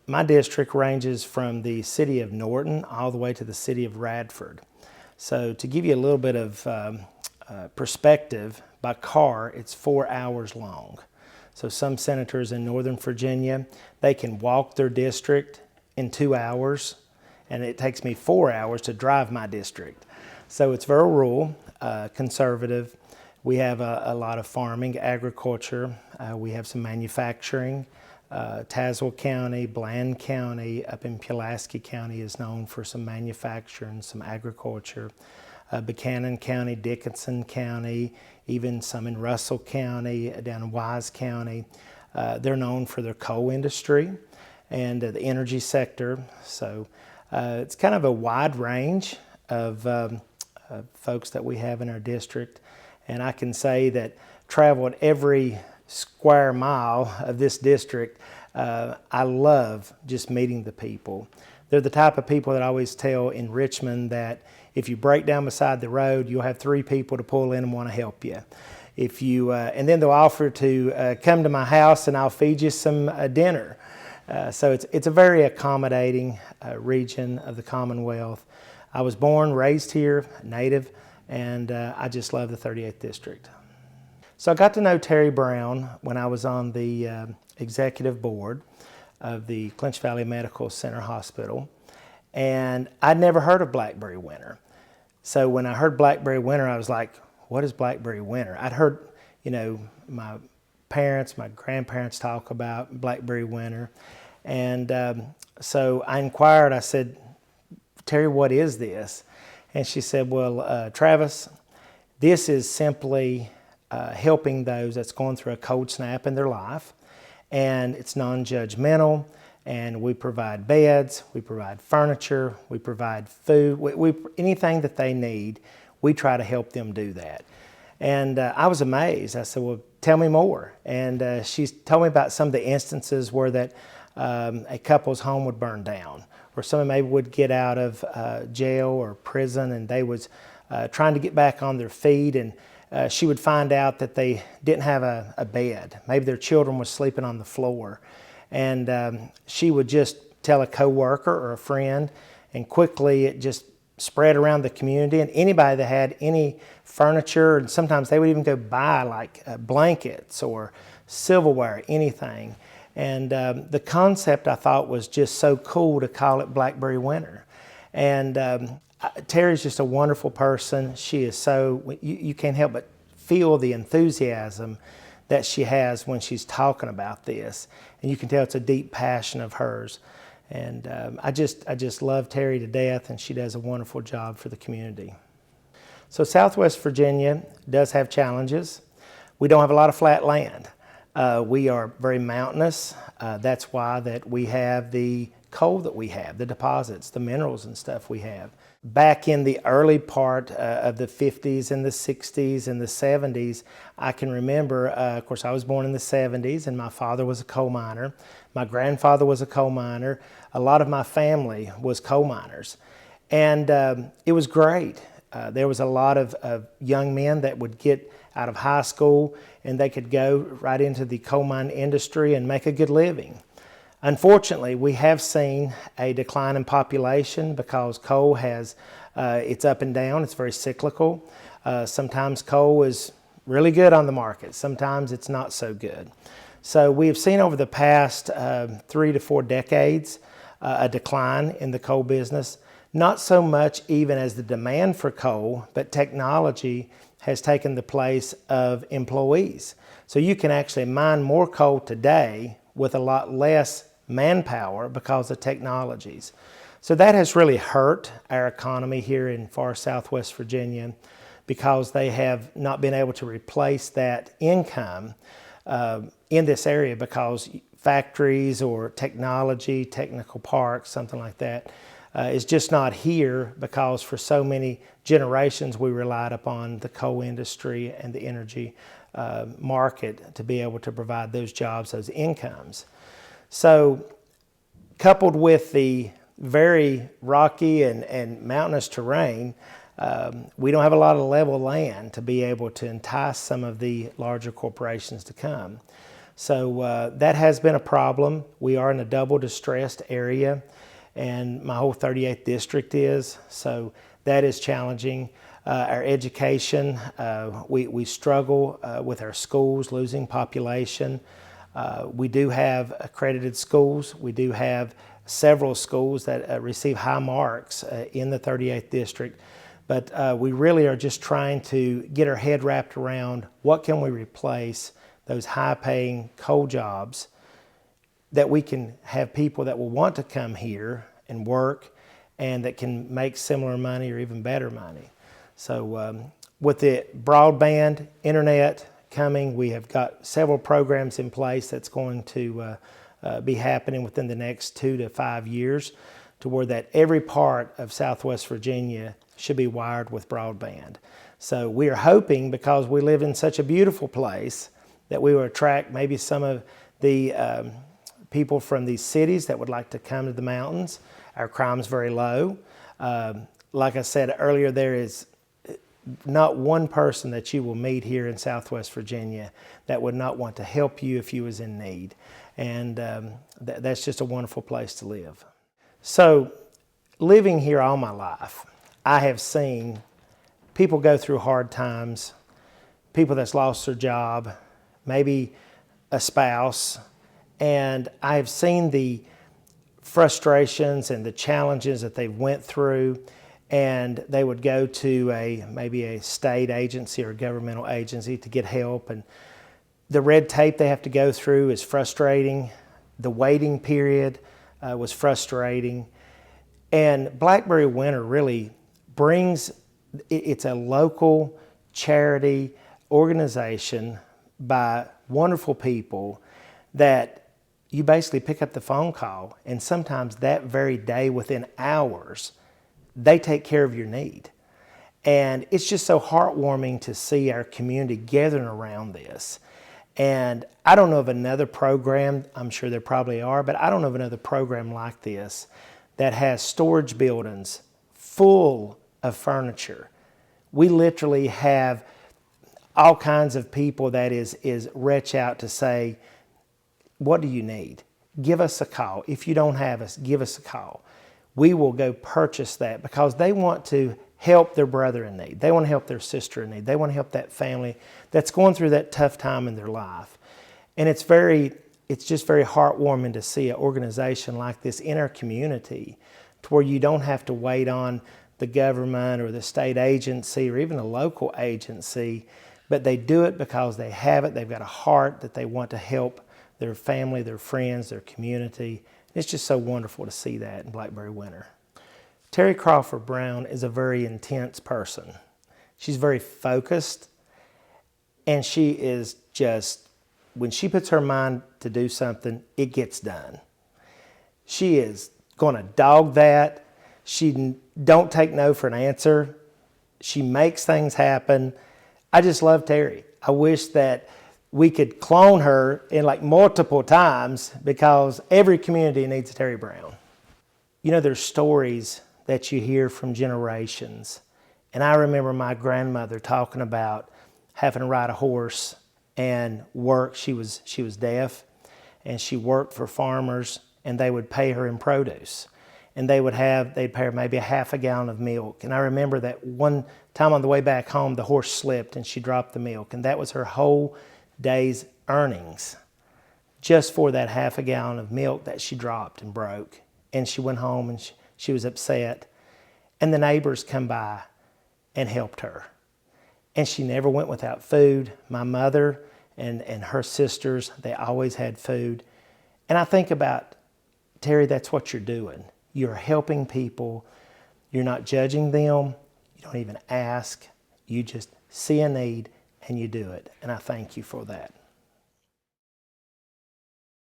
My district ranges from the city of Norton all the way to the city of Radford. So to give you a little bit of perspective, by car it's 4 hours long. So some senators in Northern Virginia, they can walk their district in 2 hours, and it takes me 4 hours to drive my district. So it's very rural, conservative. We have a lot of farming, agriculture. We have some manufacturing. Tazewell County, Bland County, up in Pulaski County is known for some manufacturing, some agriculture. Buchanan County, Dickinson County, even some in Russell County, down in Wise County. They're known for their coal industry and the energy sector. So it's kind of a wide range of folks that we have in our district. And I can say that traveled every square mile of this district, I love just meeting the people. They're the type of people that I always tell in Richmond that if you break down beside the road, you'll have 3 people to pull in and want to help you. If you, and then they'll offer to come to my house and I'll feed you some dinner. So it's a very accommodating region of the Commonwealth. I was born, raised here, native, and I just love the 38th District. So I got to know Terry Brown when I was on the executive board of the Clinch Valley Medical Center Hospital, and I'd never heard of Blackberry Winter. So when I heard Blackberry Winter, I was like, what is Blackberry Winter? I'd heard, my parents, my grandparents talk about Blackberry Winter, and so I inquired, I said, Terry, what is this? And she said, well, Travis, this is simply helping those that's going through a cold snap in their life, and it's non-judgmental, and we provide beds, we provide furniture, we provide food, anything that they need, we try to help them do that. And I was amazed. I said, well, tell me more. And she told me about some of the instances where that a couple's home would burn down, or someone maybe would get out of jail or prison and they was trying to get back on their feet, and she would find out that they didn't have a bed. Maybe their children were sleeping on the floor. And she would just tell a coworker or a friend, and quickly it just spread around the community. And anybody that had any furniture, and sometimes they would even go buy like blankets or silverware, anything. And the concept I thought was just so cool to call it Blackberry Winter. And Terry's just a wonderful person. She is so, you can't help but feel the enthusiasm that she has when she's talking about this. And you can tell it's a deep passion of hers. And I just love Terry to death, and she does a wonderful job for the community. So Southwest Virginia does have challenges. We don't have a lot of flat land. We are very mountainous. That's why that we have the coal that we have, the deposits, the minerals and stuff we have. Back in the early part of the 50s and the 60s and the 70s, I can remember, of course, I was born in the 70s, and my father was a coal miner. My grandfather was a coal miner. A lot of my family was coal miners. And it was great. There was a lot of young men that would get out of high school and they could go right into the coal mine industry and make a good living. Unfortunately, we have seen a decline in population because coal has, it's up and down, it's very cyclical. Sometimes coal is really good on the market, sometimes it's not so good. So we have seen over the past 3 to 4 decades a decline in the coal business. Not so much even as the demand for coal, but technology has taken the place of employees. So you can actually mine more coal today with a lot less manpower because of technologies. So that has really hurt our economy here in far southwest Virginia because they have not been able to replace that income in this area because factories or technology, technical parks, something like that, is just not here because for so many generations we relied upon the coal industry and the energy market to be able to provide those jobs, those incomes. So coupled with the very rocky and mountainous terrain, we don't have a lot of level land to be able to entice some of the larger corporations to come. So that has been a problem. We are in a double distressed area, and my whole 38th district is, so that is challenging. Our education, we struggle with our schools, losing population. We do have accredited schools. We do have several schools that receive high marks in the 38th district, but we really are just trying to get our head wrapped around what can we replace those high-paying coal jobs that we can have people that will want to come here and work and that can make similar money or even better money. So with the broadband, internet coming, we have got several programs in place that's going to be happening within the next 2 to 5 years, to where that every part of Southwest Virginia should be wired with broadband. So we are hoping, because we live in such a beautiful place, that we will attract maybe some of the people from these cities that would like to come to the mountains. Our crime's very low. Like I said earlier, there is not one person that you will meet here in Southwest Virginia that would not want to help you if you was in need. And that's just a wonderful place to live. So living here all my life, I have seen people go through hard times, people that's lost their job, maybe a spouse, and I've seen the frustrations and the challenges that they went through, and they would go to maybe a state agency or governmental agency to get help, and the red tape they have to go through is frustrating. The waiting period was frustrating, and Blackberry Winter really brings, it's a local charity organization by wonderful people that you basically pick up the phone call, and sometimes that very day, within hours, they take care of your need. And it's just so heartwarming to see our community gathering around this. And I don't know of another program, I'm sure there probably are, but I don't know of another program like this that has storage buildings full of furniture. We literally have all kinds of people that is reach out to say, what do you need? Give us a call. If you don't have us, give us a call. We will go purchase that, because they want to help their brother in need. They want to help their sister in need. They want to help that family that's going through that tough time in their life. And it's just very heartwarming to see an organization like this in our community, to where you don't have to wait on the government or the state agency or even a local agency, but they do it because they have it. They've got a heart that they want to help their family, their friends, their community. It's just so wonderful to see that in Blackberry Winter. Terry Crawford Brown is a very intense person. She's very focused, and she is just, when she puts her mind to do something, it gets done. She is going to dog that. She don't take no for an answer. She makes things happen. I just love Terry. I wish that we could clone her in like multiple times, because every community needs a Terry Brown. You know, there's stories that you hear from generations. And I remember my grandmother talking about having to ride a horse and work. She was deaf, and she worked for farmers, and they would pay her in produce. And they'd pay her maybe a half a gallon of milk. And I remember that one time on the way back home, the horse slipped and she dropped the milk. And that was her whole day's earnings, just for that half a gallon of milk that she dropped and broke. And she went home and she was upset. And the neighbors come by and helped her. And she never went without food. My mother and her sisters, they always had food. And I think about, Terry, that's what you're doing. You're helping people. You're not judging them. You don't even ask. You just see a need and you do it. And I thank you for that.